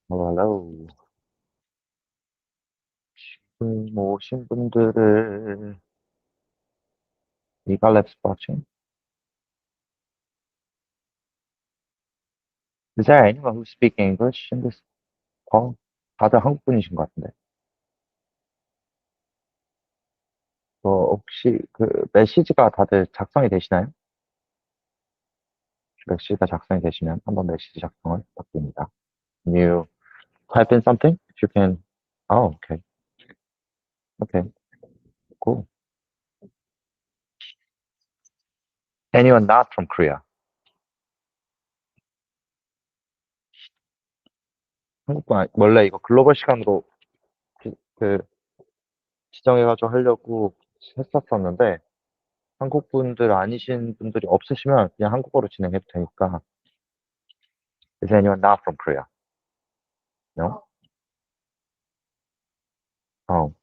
hello. 지금 오신 분들을 이가 랩스 watching? Is there anyone who speak English in this call? 다들 한국 분이신 것 같은데. 혹시 그 메시지가 다들 작성이 되시나요? 메시지가 작성이 되시면 한번 메시지 작성을 부탁드립니다. Can you type in something? If you can. Oh, okay. Okay, cool. Anyone not from Korea? 원래 이거 글로벌 시간으로 그 지정해가지고 하려고 했었었는데 한국 분들 아니신 분들이 없으시면 그냥 한국어로 진행해도 되니까. Is anyone not from Korea? No? Oh,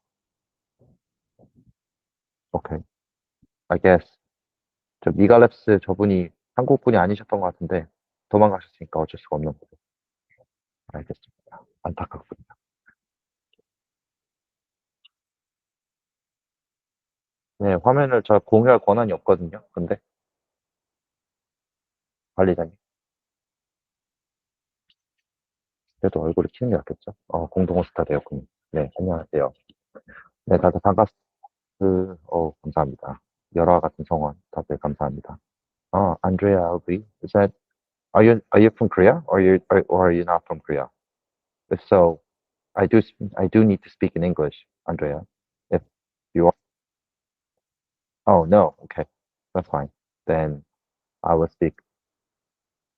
okay. I guess 저 미가랩스 저분이 한국 분이 아니셨던 것 같은데 도망가셨으니까 어쩔 수가 없는 거죠. 알겠습니다. 안타깝군요. 네, 화면을 저 공유할 권한이 없거든요. 근데 관리자님, 그래도 얼굴을 키는 게 낫겠죠? 공동호스타 되었군요. 네, 안녕하세요. 네, 다들 감사합니다. 열화 같은 성원 다들 감사합니다. Andrea Albi, is that are you from Korea or are you not from Korea? If so, I do need to speak in English, Andrea. If you are, oh no, okay, that's fine. Then I will speak.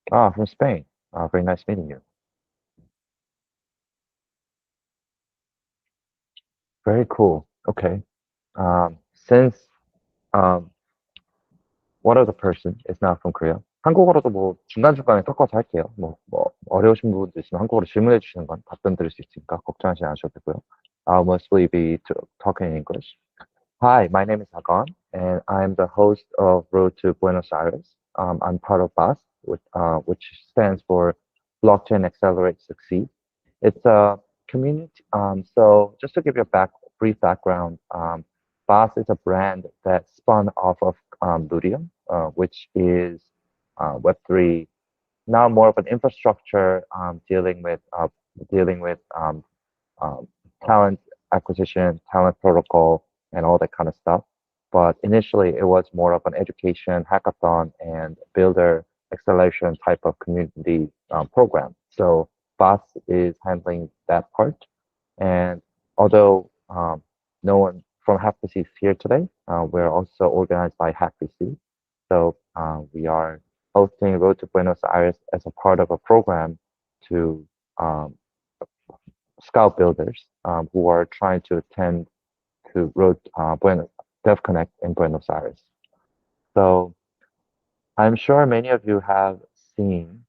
From Spain. Very nice meeting you. Very cool. Okay. Since um, one other person is not from Korea, 한국어로도 뭐 중간중간에 섞어서 할게요. 뭐 어려우신 부분도 있으면 한국어로 질문해 주시는 건 답변 드릴 수 있으니까 걱정하지 않으셔도 되고요. I'll mostly be talking in English. Hi, my name is Hagan, and I'm the host of Road to Buenos Aires. I'm part of BAS, which stands for Blockchain Accelerate Succeed. It's a community. So just to give you a brief background, BAS is a brand that spun off of Ludium, which is Web3, now more of an infrastructure dealing with um, talent acquisition, talent protocol, and all that kind of stuff. But initially, it was more of an education, hackathon, and builder acceleration type of community program. So BAS is handling that part. And although no one from HackVC is here today, we're also organized by HackVC. So we are hosting Road to Buenos Aires as a part of a program to um, scout builders who are trying to attend to Road Buenos Dev Connect in Buenos Aires. So I'm sure many of you have seen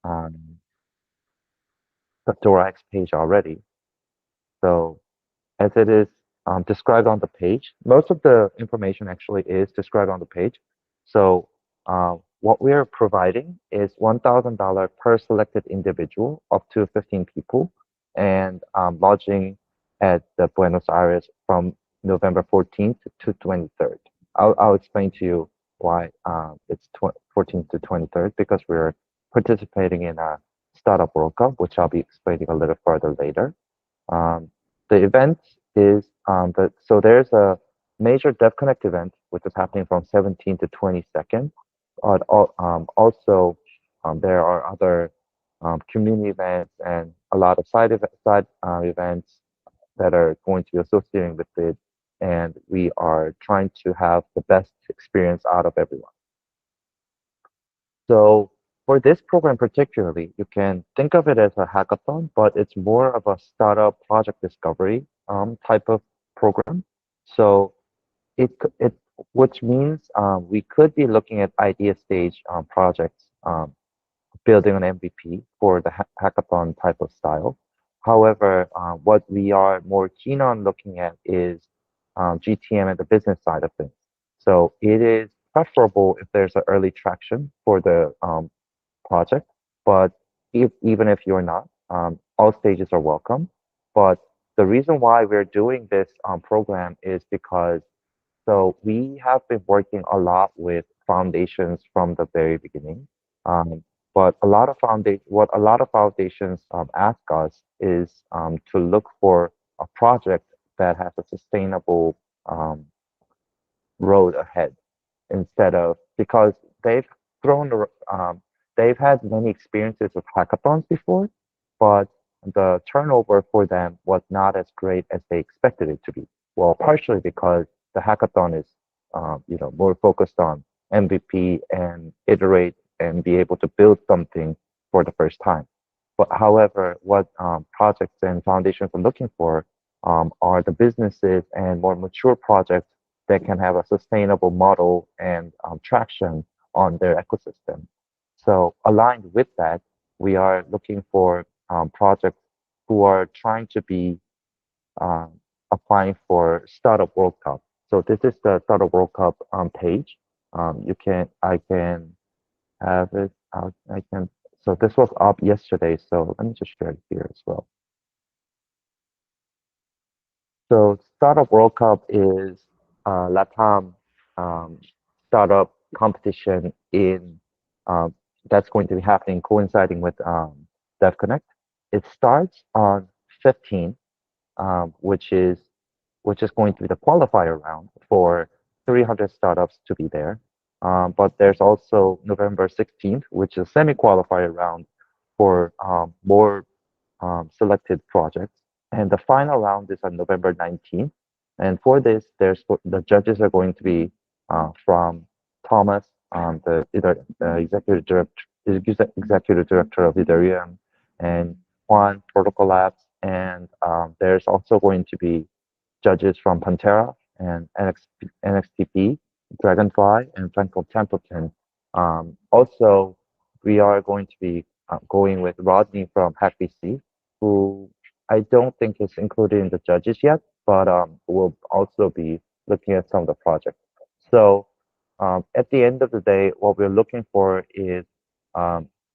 um, the DoorX page already. So as it is described on the page, most of the information actually is described on the page. So what we are providing is $1,000 per selected individual, up to 15 people, and lodging at the Buenos Aires from November 14th to 23rd. I'll explain to you why it's 14th to 23rd, because we're participating in a startup World Cup, which I'll be explaining a little further later. Um, the event is so there's a major DevConnect event which is happening from 17th to 22nd. Also, there are other community events and a lot of side events that are going to be associated with it, and we are trying to have the best experience out of everyone. So for this program particularly, you can think of it as a hackathon, but it's more of a startup project discovery type of program. So it which means we could be looking at idea stage projects, building an MVP for the hackathon type of style. However, what we are more keen on looking at is GTM and the business side of things. So it is preferable if there's an early traction for the project, but even if you're not. All stages are welcome. But the reason why we're doing this program is because we have been working a lot with foundations from the very beginning. Um, but what a lot of foundations ask us is to look for a project that has a sustainable um, road ahead instead of because they've thrown they've had many experiences with hackathons before, but the turnover for them was not as great as they expected it to be. Well, partially because the hackathon is more focused on MVP and iterate and be able to build something for the first time. But however, what projects and foundations are looking for are the businesses and more mature projects that can have a sustainable model and traction on their ecosystem. So aligned with that, we are looking for projects who are trying to be um, applying for Startup World Cup. So this is the Startup World Cup page. I can have it out. I can. So this was up yesterday. So let me just share it here as well. So Startup World Cup is LATAM um, startup competition in um, that's going to be happening coinciding with DevConnect. It starts on 15, which is going to be the qualifier round for 300 startups to be there. But there's also November 16th, which is a semi-qualifier round for more selected projects. And the final round is on November 19th. And for this, the judges are going to be from Thomas, the executive director of Ethereum, and Juan, Protocol Labs, and there's also going to be judges from Pantera and NXTP, Dragonfly, and Franklin Templeton. Also, we are going to be going with Rodney from HackVC, who I don't think is included in the judges yet, but will also be looking at some of the projects. So at the end of the day, what we're looking for is,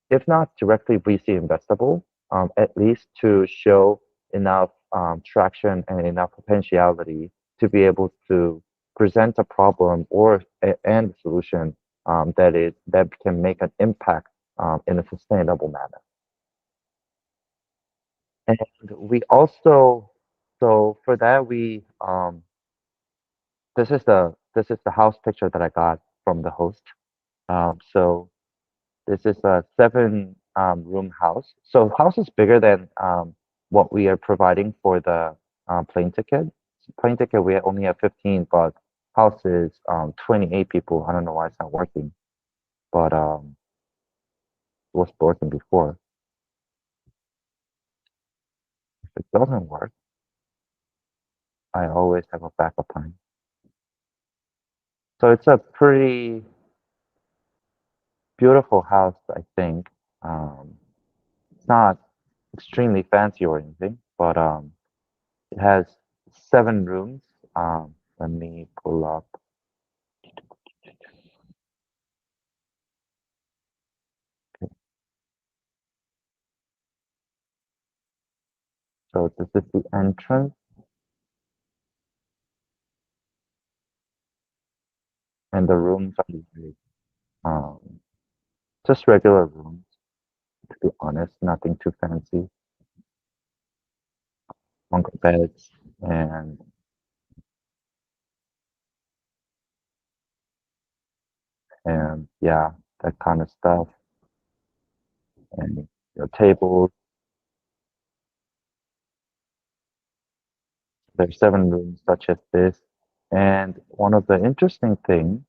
if not directly VC investable, at least to show enough traction and enough potentiality to be able to present a problem and a solution that can make an impact in a sustainable manner. And we also, so for that, this is the house picture that I got from the host. So this is a seven room house. So house is bigger than what we are providing for the plane ticket. Plane ticket we only have 15, but house is 28 people. I don't know why it's not working, but it was working before. If it doesn't work, I always have a backup plan. So it's a pretty beautiful house, I think. It's not extremely fancy or anything, but it has seven rooms. Let me pull up. So this is the entrance, and the rooms are usually um, just regular rooms, to be honest, nothing too fancy. Bunk beds and yeah, that kind of stuff. And your tables. There's seven rooms such as this. And one of the interesting things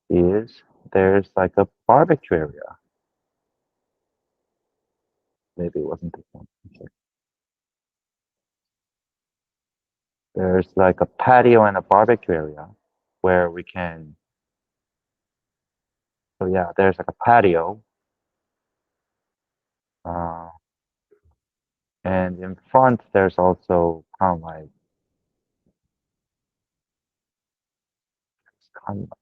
is there's like a barbecue area. Maybe it wasn't this one. There's like a patio and a barbecue area where we can. So yeah, there's like a patio, uh, and in front there's also kind of like it's kind of,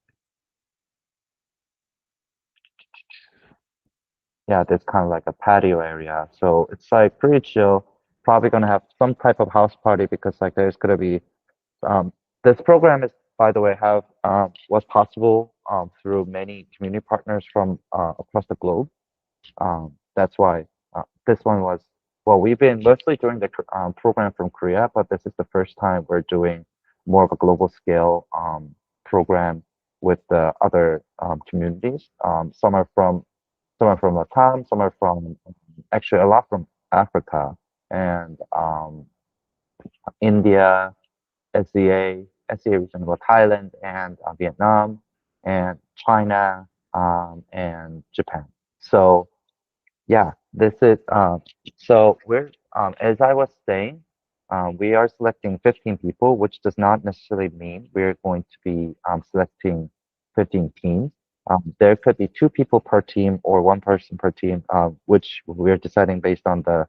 yeah, there's kind of like a patio area. So it's like pretty chill. Probably gonna have some type of house party because like there's gonna be um this program is, by the way, have was possible through many community partners from across the globe. That's why this one was, well, we've been mostly doing the program from Korea, but this is the first time we're doing more of a global scale program with the other communities. Some are from Latam, some are from actually a lot from Africa and India, SEA region, well, Thailand and Vietnam and China and Japan. So yeah, this is so we're as I was saying, we are selecting 15 people, which does not necessarily mean we're going to be selecting 15 teams. There could be two people per team or one person per team, which we're deciding based on the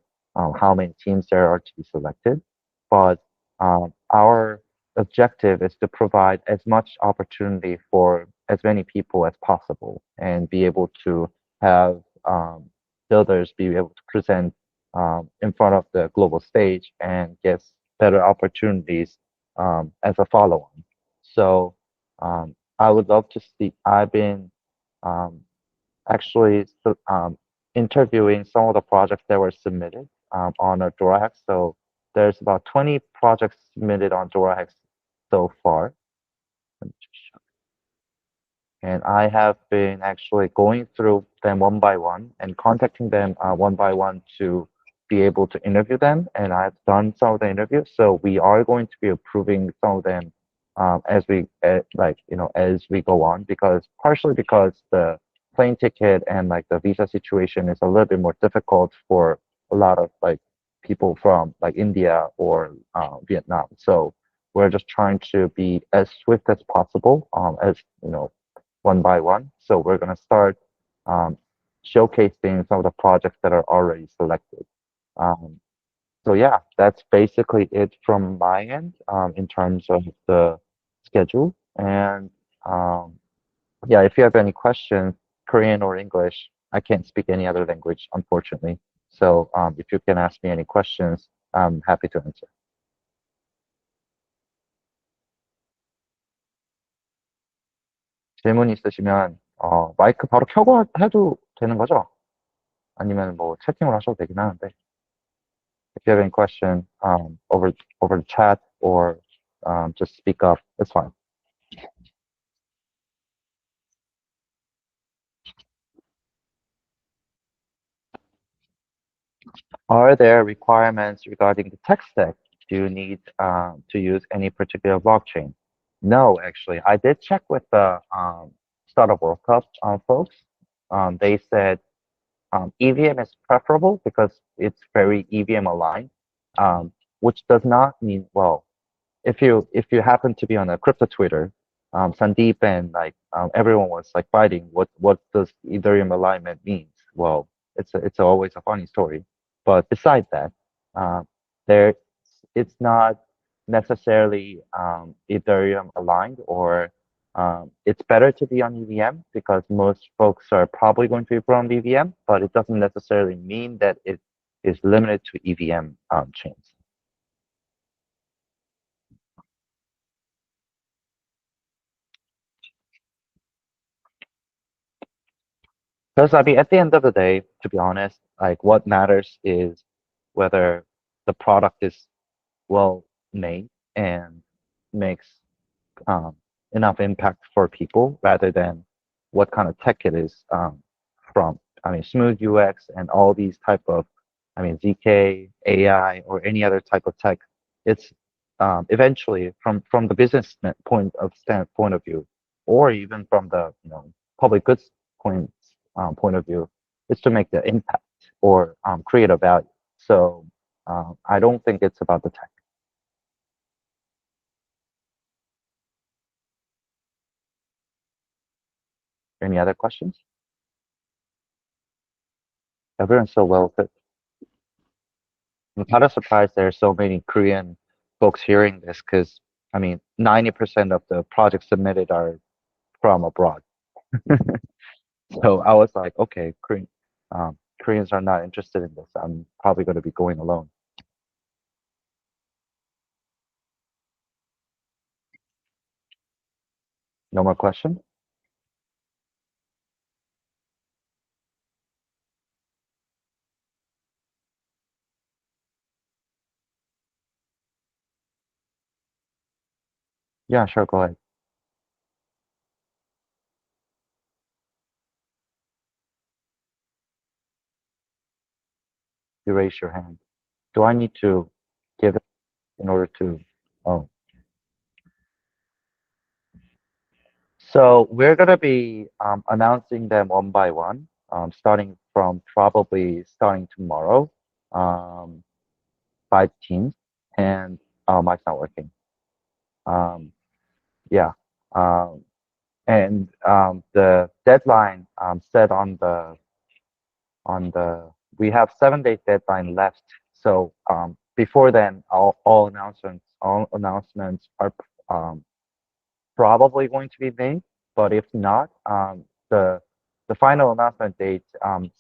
how many teams there are to be selected. But our objective is to provide as much opportunity for as many people as possible and be able to have builders be able to present in front of the global stage and get better opportunities as a follow-on. So I would love to see. I've been um, actually interviewing some of the projects that were submitted on a DoraHex. So there's about 20 projects submitted on DoraHex so far. And I have been actually going through them one by one and contacting them one by one to be able to interview them. And I've done some of the interviews, so we are going to be approving some of them as we like as we go on, because partially because the plane ticket and like the visa situation is a little bit more difficult for a lot of like people from like India or Vietnam. So we're just trying to be as swift as possible, as one by one. So we're going to start um, showcasing some of the projects that are already selected. Um, so yeah, that's basically it from my end in terms of the schedule. And um, yeah, if you have any questions, Korean or English, I can't speak any other language, unfortunately. So if you can ask me any questions, I'm happy to answer. 질문 있으시면 마이크 바로 켜고 해도 되는 거죠? 아니면 뭐 채팅으로 하셔도 되긴 하는데. If you have any question over the chat or just speak up, it's fine. Are there requirements regarding the tech stack? Do you need to use any particular blockchain? No, actually. I did check with the Startup World Cup folks. They said EVM is preferable because it's very EVM aligned, which does not mean, well, if you happen to be on a crypto Twitter, Sandeep and like everyone was like fighting. What does Ethereum alignment means? Well, it's always a funny story. But besides that, uh, there it's not necessarily Ethereum aligned, or it's better to be on EVM because most folks are probably going to be put on EVM, but it doesn't necessarily mean that it is limited to EVM chains. Because I mean, at the end of the day, to be honest, like what matters is whether the product is well made and makes um, enough impact for people rather than what kind of tech it is from. I mean, smooth UX and all these type of, I mean, ZK, AI, or any other type of tech. It's eventually from the business standpoint of view, or even from the public goods point point of view, is to make the impact or create a value. So I don't think it's about the tech. Any other questions? Everyone's so well equipped. I'm kind of surprised there are so many Korean folks hearing this because, I mean, 90% of the projects submitted are from abroad. So I was like, okay, Korean. Koreans are not interested in this. I'm probably going to be going alone. No more questions? Yeah, sure, go ahead. You raise your hand. Do I need to give it in order to? Oh, so we're gonna be announcing them one by one, starting from probably starting tomorrow, um, by teams, and mic's not working. Um, yeah, um, and the deadline set on the we have 7 days deadline left. So before then, all announcements are um, probably going to be made. But if not, the final announcement date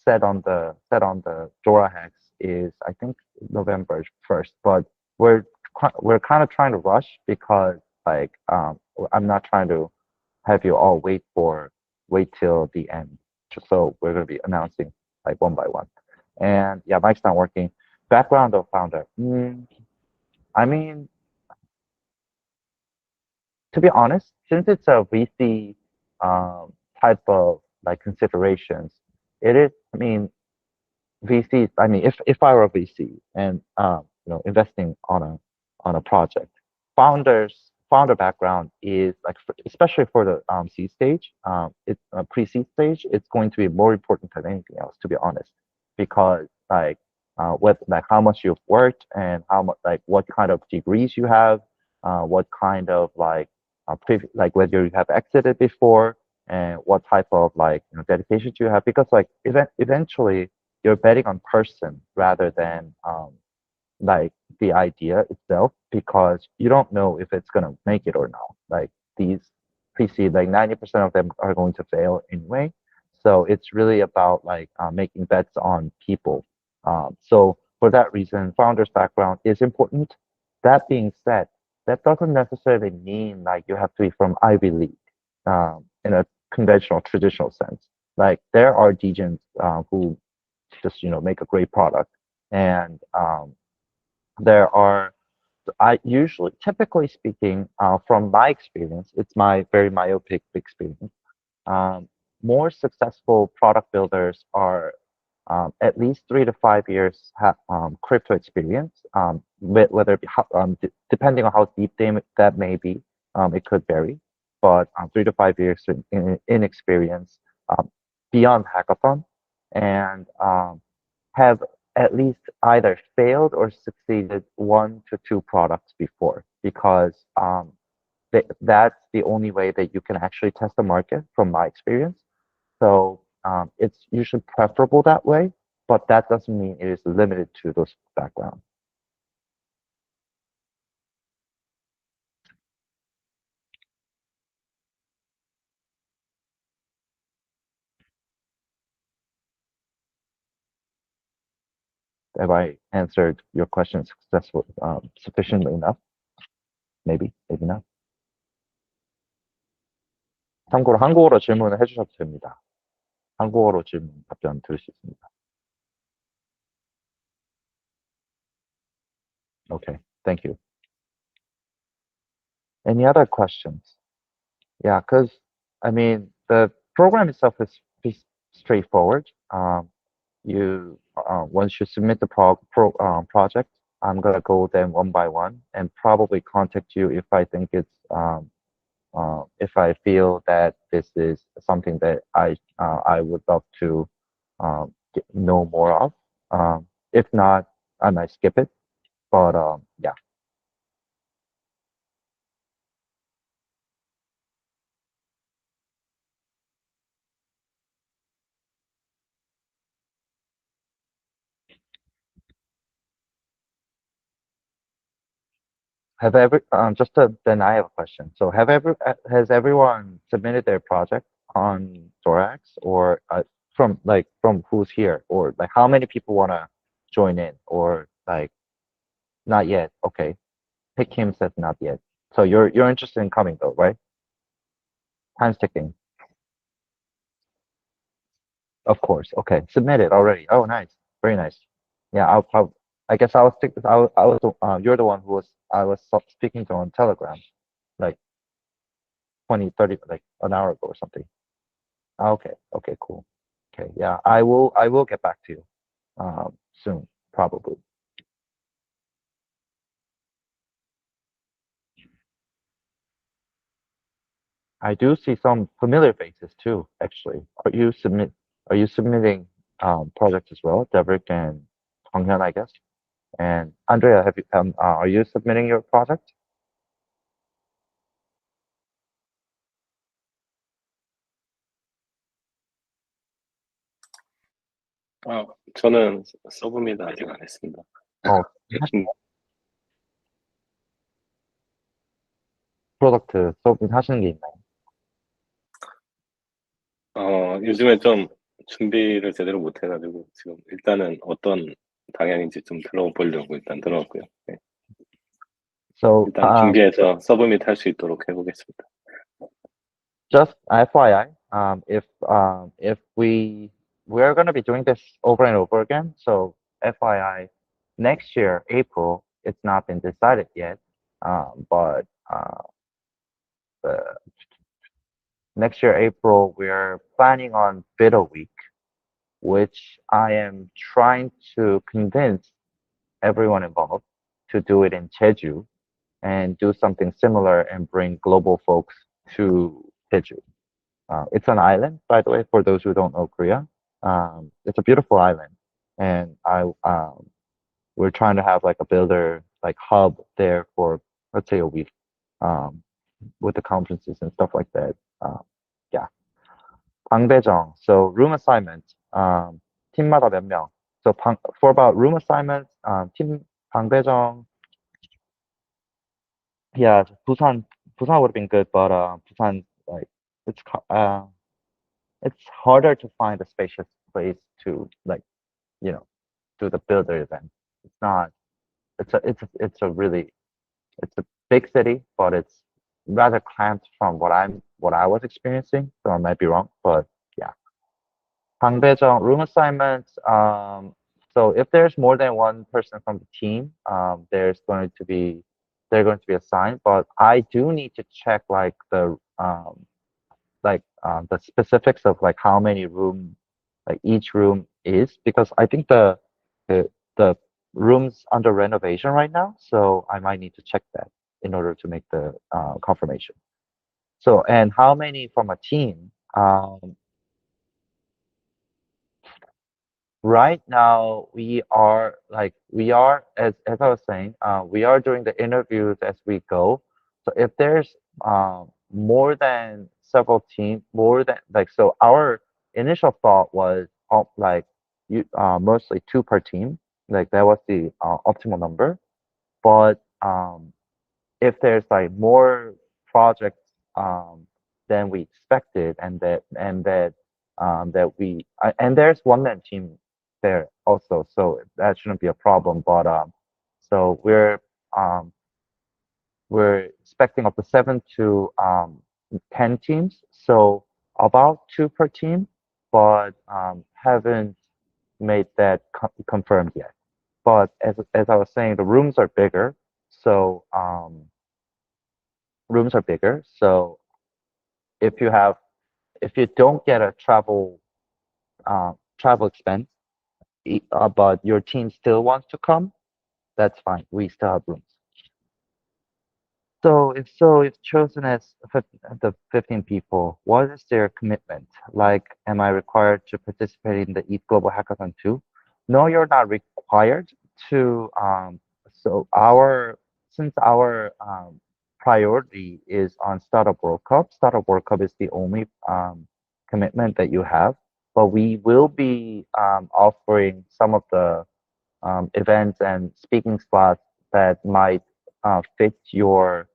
set on the Dora Hex is I think November 1st. But we're kind of trying to rush because like I'm not trying to have you all wait till the end. So we're gonna be announcing like one by one. And yeah, mic's not working. Background of founder. I mean, to be honest, since it's a VC type of like considerations, it is. I mean, VCs. I mean, if I were a VC and investing on a project, founder background is like especially for the seed stage, it's pre-seed stage. It's going to be more important than anything else, to be honest, because like with like how much you've worked and how much like what kind of degrees you have, what kind of like whether you have exited before and what type of like dedication you have because like eventually you're betting on person rather than like the idea itself because you don't know if it's gonna make it or not. Like these pre-seed, like 90% of them are going to fail anyway. So it's really about like making bets on people. So for that reason, founder's background is important. That being said, that doesn't necessarily mean like you have to be from Ivy League in a conventional, traditional sense. Like there are degens who just make a great product, and there are I usually, typically speaking, from my experience, it's my very myopic experience. Um, More successful product builders are at least 3 to 5 years have crypto experience. Whether it be depending on how deep that may be, it could vary. But 3 to 5 years in experience um, beyond hackathon, and have at least either failed or succeeded 1 to 2 products before, because that's the only way that you can actually test the market from my experience. So it's usually preferable that way, but that doesn't mean it is limited to those backgrounds. Have I answered your question sufficiently enough? Maybe, maybe not. 참고로 한국어로 질문을 해주셔도 됩니다. 한국어로 질문 답변 드릴 수 있습니다. Okay, thank you. Any other questions? Yeah, because I mean, the program itself is pretty straightforward. You Once you submit the project, I'm gonna go them one by one and probably contact you if I think if I feel that this is something that I would love to know more of. If not, I might skip it. But yeah. Then I have a question. So has everyone submitted their project on Thorax or from who's here, or like how many people wanna join in, or like not yet. Okay, Pick him says not yet. So you're interested in coming though, right? Time's ticking. Of course. Okay, submitted already. Oh, nice, very nice. Yeah, I'll probably. I guess I was stick. I was. You're the one who was. I was speaking to on Telegram, like 20, 30, like an hour ago or something. Okay. Okay. Cool. Okay. Yeah, I will. I will get back to you. Soon, probably. I do see some familiar faces too. Actually, Are you submitting projects as well, Deverick and Hyun, I guess? And Andrea, are you submitting your project? 아, 저는 서브미는 아직 안 했습니다. 어, 음, 프로덕트 하시는 게 있나요? 요즘에 좀 준비를 제대로 못 해가지고 지금 일단은 어떤 방향인지 좀 들어보려고 일단 들어왔고요. 네, So, 일단 준비해서 서브밋 할 수 있도록 해보겠습니다. just FYI, if we're going to be doing this over and over again, so FYI, next year April, it's not been decided yet, but the next year April we're planning on Bidder Week, which I am trying to convince everyone involved to do it in Jeju and do something similar and bring global folks to Jeju. It's an island, by the way, for those who don't know Korea. It's a beautiful island, and we're trying to have like a builder like hub there for let's say a week, um, with the conferences and stuff like that. Yeah, 방배정. So room assignment. 팀마다 몇 명. So for about room assignments, team 방배정. Yeah, Busan would have been good, but Busan like it's it's harder to find a spacious place to like you know do the builder event. It's not. It's a really it's a big city, but it's rather cramped from what I was experiencing. So I might be wrong, but yeah. 방배정 room assignments. So if there's more than one person from the team, they're going to be assigned. But I do need to check the specifics of like how many room like each room is, because I think the the rooms under renovation right now, so I might need to check that in order to make the confirmation. So, and how many from a team? Right now, we are as I was saying, we are doing the interviews as we go. So if there's more than several teams, more than like so, our initial thought was mostly two per team. Like that was the optimal number. But if there's like more projects than we expected, and there's one man team there also, so that shouldn't be a problem. But so um, we're expecting up to 7 to 10 teams, so about two per team, but haven't made that confirmed yet. But as I was saying, the so rooms are bigger. So if you have if you don't get a travel expense, but your team still wants to come, that's fine. We still have rooms. If chosen as the 15 people, what is their commitment? Like, am I required to participate in the Eat Global Hackathon too? No, you're not required to. So our since our priority is on Startup World Cup is the only commitment that you have. But we will be offering some of the events and speaking slots that might fit your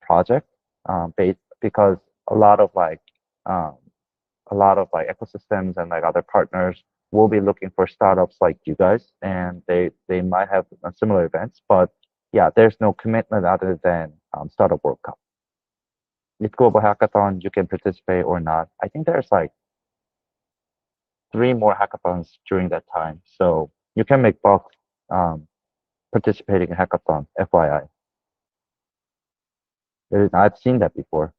project, because a lot of um, a lot of like ecosystems and like other partners will be looking for startups like you guys, and they might have similar events, but yeah, there's no commitment other than Startup World Cup. With Global Hackathon, you can participate or not. I think there's like three more hackathons during that time, so you can make bucks um, participating in hackathon. FYI, I've seen that before.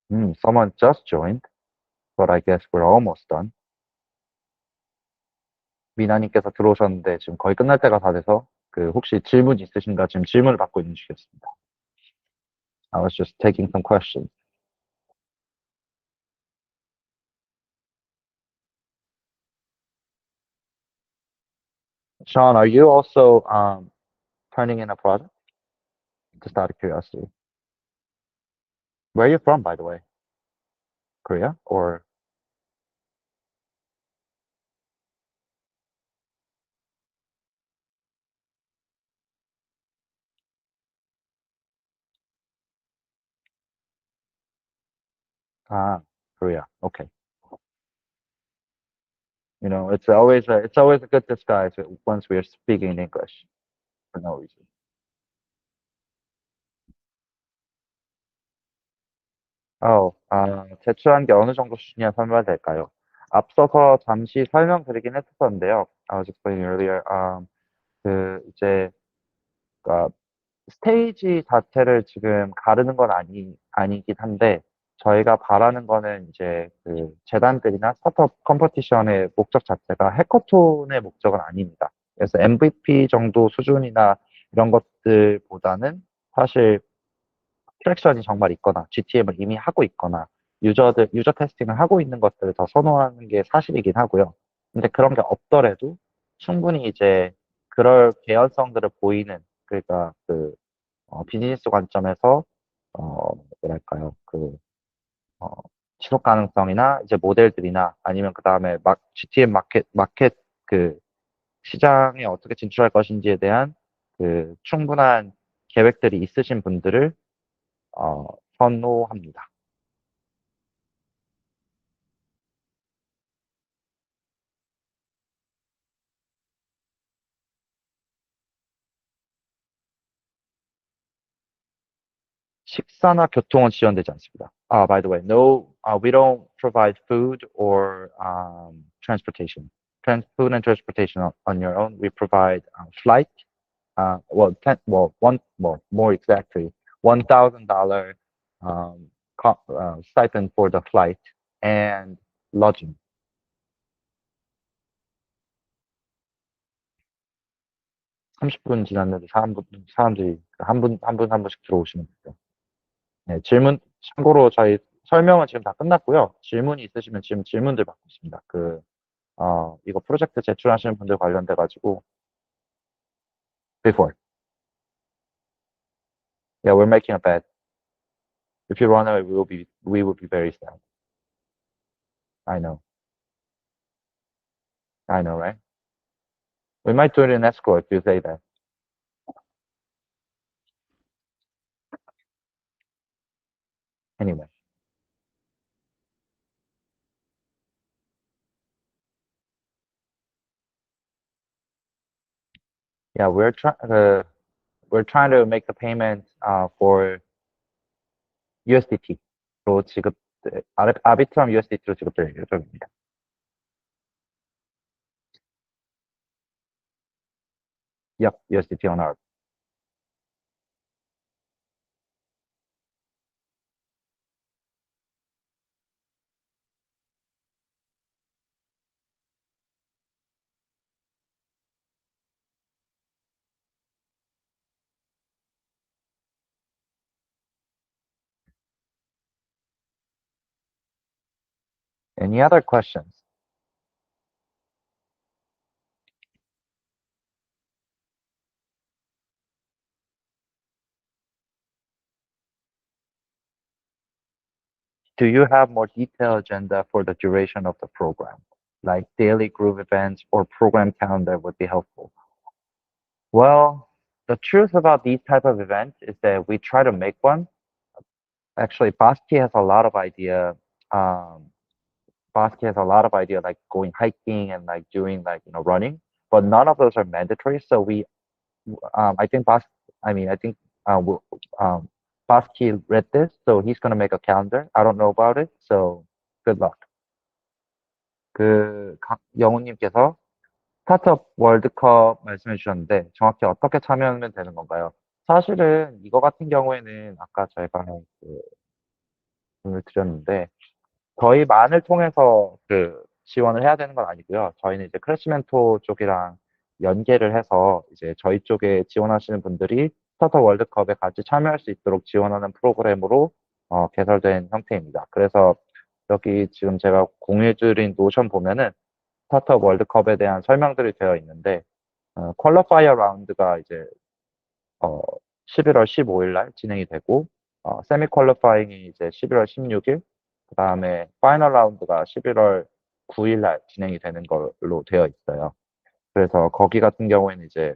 Someone just joined, but I guess we're almost done. 미나님께서 들어오셨는데 지금 거의 끝날 때가 다 돼서 그 혹시 질문 있으신가 지금 질문을 받고 있는 중이었습니다. I was just taking some questions. Sean, are you also turning in a project? Just out of curiosity. Where are you from, by the way? Korea or ah, Korea? Okay. You know, it's always a good disguise once we are speaking in English for no reason. 제출한 게 어느 정도 수준이야 설명해야 될까요? 앞서서 잠시 설명드리긴 했었는데요. I was explaining earlier. 이제, 그러니까 스테이지 자체를 지금 가르는 건 아니긴 한데, 저희가 바라는 거는 이제 그 재단들이나 스타트업 컴퍼티션의 목적 자체가 해커톤의 목적은 아닙니다. 그래서 MVP 정도 수준이나 이런 것들보다는 사실 트랙션이 정말 있거나 GTM을 이미 하고 있거나 유저 테스팅을 하고 있는 것들을 더 선호하는 게 사실이긴 하고요. 근데 그런 게 없더라도 충분히 이제 그럴 개연성들을 보이는 그러니까 비즈니스 관점에서 어 뭐랄까요 어, 지속 가능성이나 이제 모델들이나 아니면 그 다음에 GTM 마켓 그 시장에 어떻게 진출할 것인지에 대한 그 충분한 계획들이 있으신 분들을 어, 선호합니다. 식사나 교통은 지원되지 않습니다. By the way, no, we don't provide food or transportation. Food and transportation on your own. We provide flight. More exactly, $1,000 stipend for the flight and lodging. 30분 지났는데 사람들이 한 분씩 들어오시면 돼요. 네, 참고로 저희 설명은 지금 다 끝났고요. 질문이 있으시면 지금 질문들 받고 있습니다. 이거 프로젝트 제출하시는 분들 관련돼가지고, before. Yeah, we're making a bet. If you run away, we will be very sad. I know. I know, right? We might do it in escrow if you say that. Anyway, yeah, we're trying to make the payment for USDT로 아비트럼 USDT로 지급될 예정입니다. Yep, USDT on our. Any other questions? Do you have more detailed agenda for the duration of the program? like daily group events or program calendar would be helpful. Well, the truth about these type of events is that we try to make one. Actually, Bosky has a lot of idea. Um, Bosky has a lot of idea like going hiking and like doing like running, but none of those are mandatory. So I think I think uh, w- um, Bosky read this, so he's gonna make a calendar. I don't know about it, so good luck. 영우님께서 스타트업 월드컵 말씀해 주셨는데 정확히 어떻게 참여하면 되는 건가요? 사실은 이거 같은 경우에는 아까 저희가 그 질문을 드렸는데 저희만을 통해서 지원을 해야 되는 건 아니고요. 저희는 이제 크래시멘토 쪽이랑 연계를 해서 이제 저희 쪽에 지원하시는 분들이 스타트업 월드컵에 같이 참여할 수 있도록 지원하는 프로그램으로 개설된 형태입니다. 그래서 여기 지금 제가 공유해드린 노션 보면은 스타트업 월드컵에 대한 설명들이 되어 있는데 퀄리파이어 라운드가 이제 어, 11월 15일 날 진행이 되고 세미 퀄리파잉이 이제 11월 16일, 그다음에 파이널 라운드가 11월 9일 날 진행이 되는 걸로 되어 있어요. 그래서 거기 같은 경우에는 이제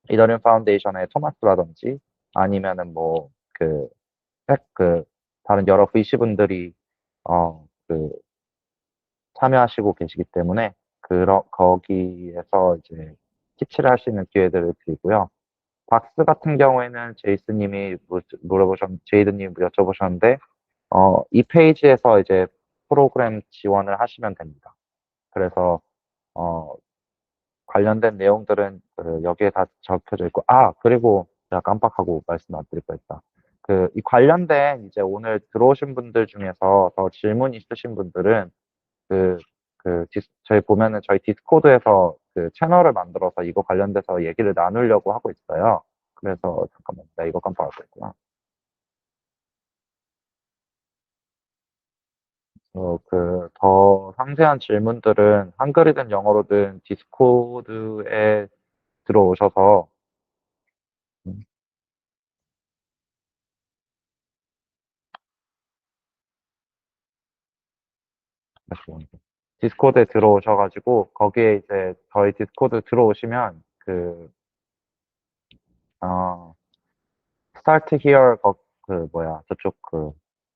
이더리움 파운데이션의 토마스라든지 아니면은 그 다른 여러 VC 분들이 그 참여하시고 계시기 때문에 거기에서 이제 피치를 할 수 있는 기회들을 드리고요. 박스 같은 경우에는 제이드님이 여쭤보셨는데, 이 페이지에서 이제 프로그램 지원을 하시면 됩니다. 그래서, 어, 관련된 내용들은 여기에 다 적혀져 있고, 그리고 제가 깜빡하고 말씀 안 드릴 뻔했다. 이 관련된 이제 오늘 들어오신 분들 중에서 더 질문 있으신 분들은 그, 저희 보면은 저희 디스코드에서 채널을 만들어서 이거 관련돼서 얘기를 나누려고 하고 있어요. 그래서 잠깐만, 나 이거 깜빡하고 있구나. 더 상세한 질문들은 한글이든 영어로든 디스코드에 들어오셔서, 음, 잠시만요. 디스코드에 들어오셔가지고, 거기에 이제 저희 디스코드 들어오시면, 어, start here, 저쪽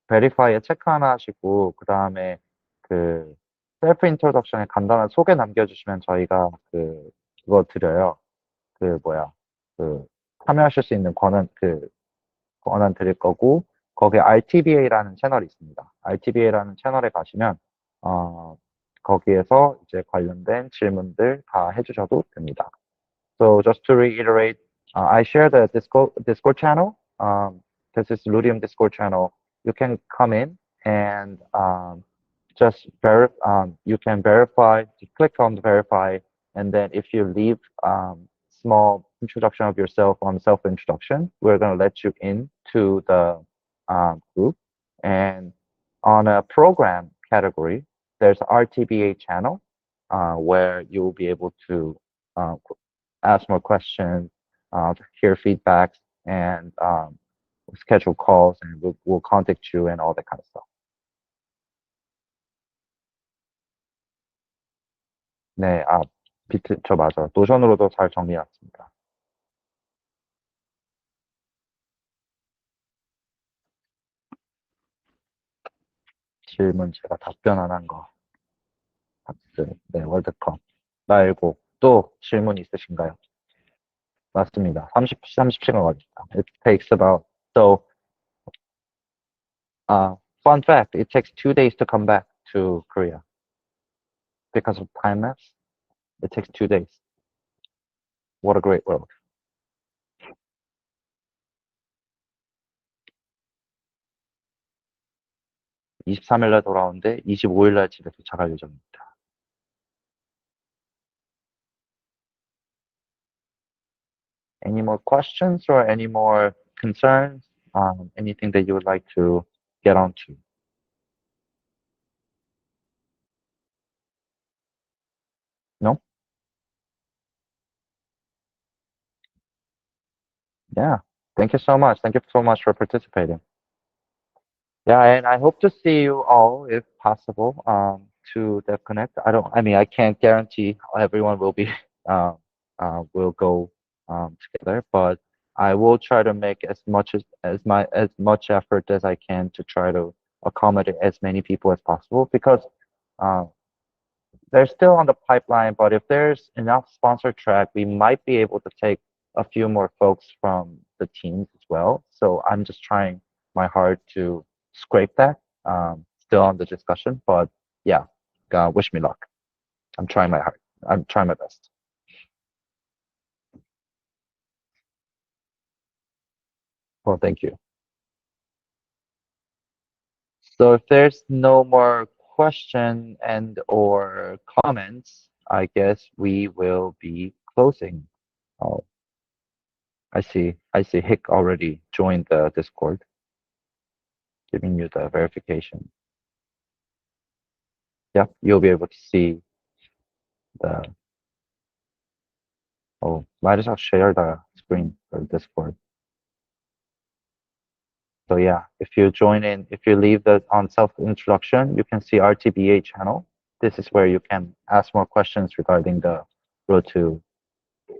verify에 체크 하나 하시고, 그 다음에 그, 셀프 인트로덕션에 간단한 소개 남겨주시면 저희가 그거 드려요. 그, 뭐야, 그, 참여하실 수 있는 권한 드릴 거고, 거기에 RTBA라는 채널이 있습니다. RTBA라는 채널에 가시면, 어, 거기에서 이제 관련된 질문들 다 해주셔도 됩니다. So just to reiterate, I share the Discord channel. This is Ludium Discord channel. You can come in and you can verify, just click on the verify, and then if you leave small introduction of yourself on self-introduction, we're going to let you into the group. And on a program category, there's RTBA channel where you will be able to uh, ask more questions, hear feedbacks, and schedule calls, and we'll contact you and all that kind of stuff. 네, 저 맞아요. 노션으로도 잘 정리해놨습니다. 질문 제가 답변 안 한 거. 네, 월드컵 말고 또 질문 있으신가요? 맞습니다. 30시간 걸립니다. It takes about, so, fun fact, it takes 2 days to come back to Korea. Because of time lapse, it takes 2 days. What a great world. 23일 날 돌아오는데 25일 날 집에 도착할 예정입니다. Any more questions or any more concerns? Anything that you would like to get onto? No? Yeah. Thank you so much. Thank you so much for participating. Yeah, and I hope to see you all if possible. to the connect. I mean, I can't guarantee everyone will be uh, will go together, but I will try to make as much effort as I can to try to accommodate as many people as possible because uh, they're still on the pipeline. But if there's enough sponsor track, we might be able to take a few more folks from the teams as well. So I'm just trying my hard to scrape that. Still on the discussion, but yeah, wish me luck. I'm trying my hard. I'm trying my best. Well, thank you. So if there's no more question and or comments, I guess we will be closing. Oh, I see. I see. Hick already joined the Discord, giving you the verification. Yep, you'll be able to see the. Oh, might as well share the screen for Discord. So yeah, if you join in, if you leave the on self-introduction, you can see RTBA channel. This is where you can ask more questions regarding the road to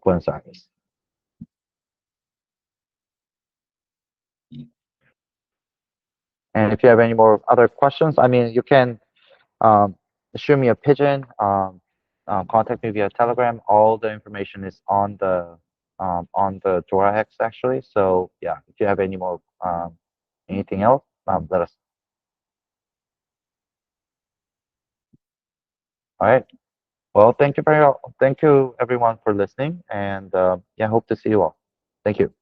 Buenos Aires. And if you have any more other questions, I mean, you can um, shoot me a pigeon, contact me via Telegram. All the information is on the Dora Hex actually. So yeah, if you have any more anything else, let us. All right. Well, thank you everyone for listening, and yeah, hope to see you all. Thank you.